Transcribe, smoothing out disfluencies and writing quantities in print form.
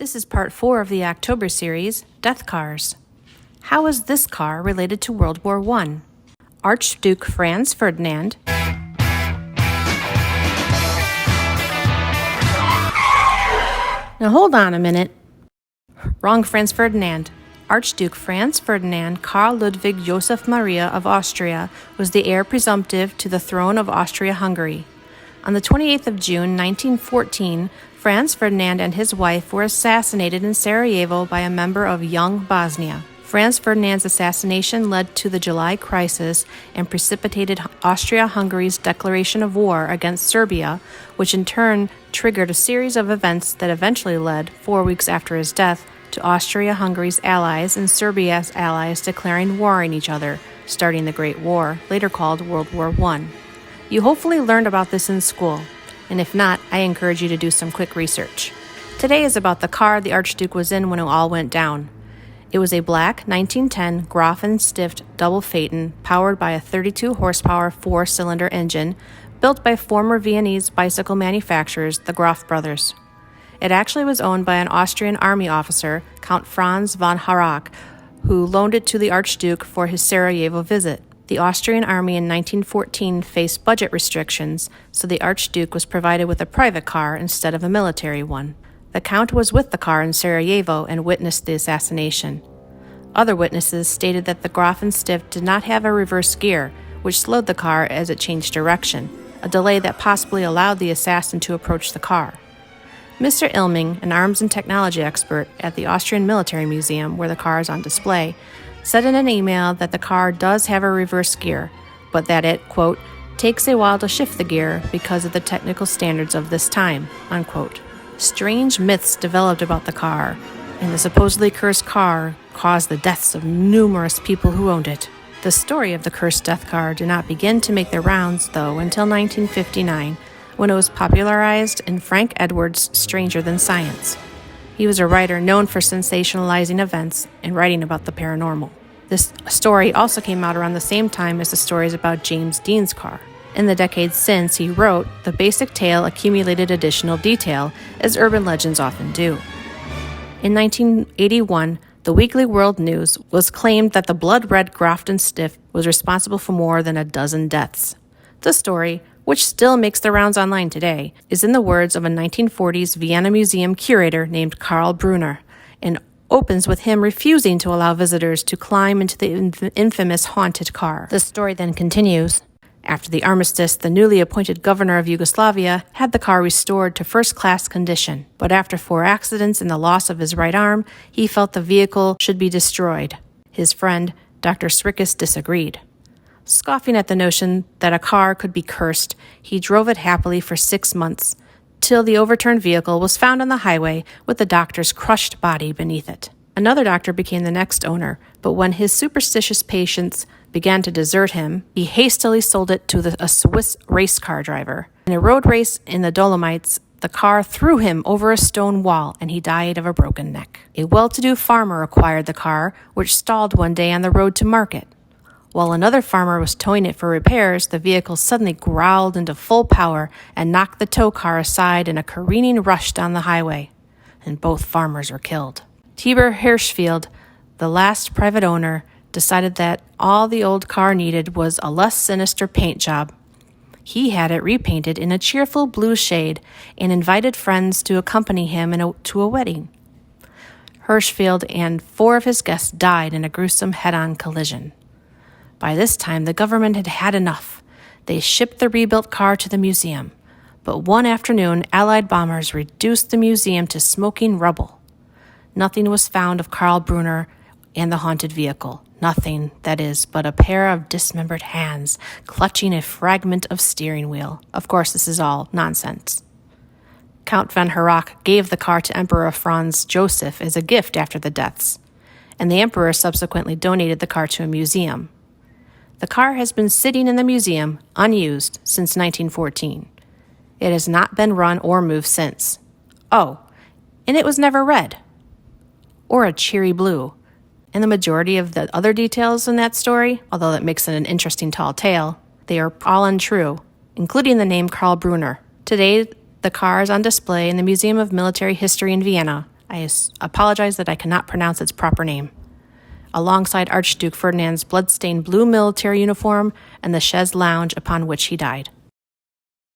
This is part 4 of the October series, Death Cars. How is this car related to World War I? Archduke Franz Ferdinand. Now hold on a minute. Wrong Franz Ferdinand. Archduke Franz Ferdinand Karl Ludwig Joseph Maria of Austria was the heir presumptive to the throne of Austria-Hungary. On the 28th of June, 1914, Franz Ferdinand and his wife were assassinated in Sarajevo by a member of Young Bosnia. Franz Ferdinand's assassination led to the July Crisis and precipitated Austria-Hungary's declaration of war against Serbia, which in turn triggered a series of events that eventually led, 4 weeks after his death, to Austria-Hungary's allies and Serbia's allies declaring war on each other, starting the Great War, later called World War I. You hopefully learned about this in school, and if not, I encourage you to do some quick research. Today is about the car the Archduke was in when it all went down. It was a black 1910 Gräf and Stift double phaeton powered by a 32-horsepower four-cylinder engine built by former Viennese bicycle manufacturers, the Graf brothers. It actually was owned by an Austrian army officer, Count Franz von Harrach, who loaned it to the Archduke for his Sarajevo visit. The Austrian army in 1914 faced budget restrictions, so the Archduke was provided with a private car instead of a military one. The Count was with the car in Sarajevo and witnessed the assassination. Other witnesses stated that the Gräf and Stift did not have a reverse gear, which slowed the car as it changed direction, a delay that possibly allowed the assassin to approach the car. Mr. Ilming, an arms and technology expert at the Austrian Military Museum, where the car is on display, said in an email that the car does have a reverse gear, but that it, quote, takes a while to shift the gear because of the technical standards of this time, unquote. Strange myths developed about the car, and the supposedly cursed car caused the deaths of numerous people who owned it. The story of the cursed death car did not begin to make their rounds, though, until 1959, when it was popularized in Frank Edwards' Stranger Than Science. He was a writer known for sensationalizing events and writing about the paranormal. This story also came out around the same time as the stories about James Dean's car. In the decades since, he wrote, the basic tale accumulated additional detail, as urban legends often do. In 1981, the Weekly World News was claimed that the blood-red Gräf and Stift was responsible for more than a dozen deaths. The story, which still makes the rounds online today, is in the words of a 1940s Vienna Museum curator named Karl Brunner, and opens with him refusing to allow visitors to climb into the infamous haunted car. The story then continues. After the armistice, the newly appointed governor of Yugoslavia had the car restored to first-class condition, but after 4 accidents and the loss of his right arm, he felt the vehicle should be destroyed. His friend, Dr. Srikis, disagreed. Scoffing at the notion that a car could be cursed, he drove it happily for 6 months, till the overturned vehicle was found on the highway with the doctor's crushed body beneath it. Another doctor became the next owner, but when his superstitious patients began to desert him, he hastily sold it to a Swiss race car driver. In a road race in the Dolomites, the car threw him over a stone wall and he died of a broken neck. A well-to-do farmer acquired the car, which stalled one day on the road to market. While another farmer was towing it for repairs, the vehicle suddenly growled into full power and knocked the tow car aside in a careening rush down the highway, and both farmers were killed. Tibor Hirschfeld, the last private owner, decided that all the old car needed was a less sinister paint job. He had it repainted in a cheerful blue shade and invited friends to accompany him to a wedding. Hirschfeld and 4 of his guests died in a gruesome head-on collision. By this time, the government had had enough. They shipped the rebuilt car to the museum, but one afternoon, Allied bombers reduced the museum to smoking rubble. Nothing was found of Karl Brunner and the haunted vehicle. Nothing, that is, but a pair of dismembered hands clutching a fragment of steering wheel. Of course, this is all nonsense. Count von Harrach gave the car to Emperor Franz Joseph as a gift after the deaths, and the emperor subsequently donated the car to a museum. The car has been sitting in the museum, unused, since 1914. It has not been run or moved since. Oh, and it was never red. Or a cherry blue. And the majority of the other details in that story, although that makes it an interesting tall tale, they are all untrue, including the name Karl Brunner. Today, the car is on display in the Museum of Military History in Vienna, I apologize that I cannot pronounce its proper name. Alongside Archduke Ferdinand's blood-stained blue military uniform and the chaise lounge upon which he died.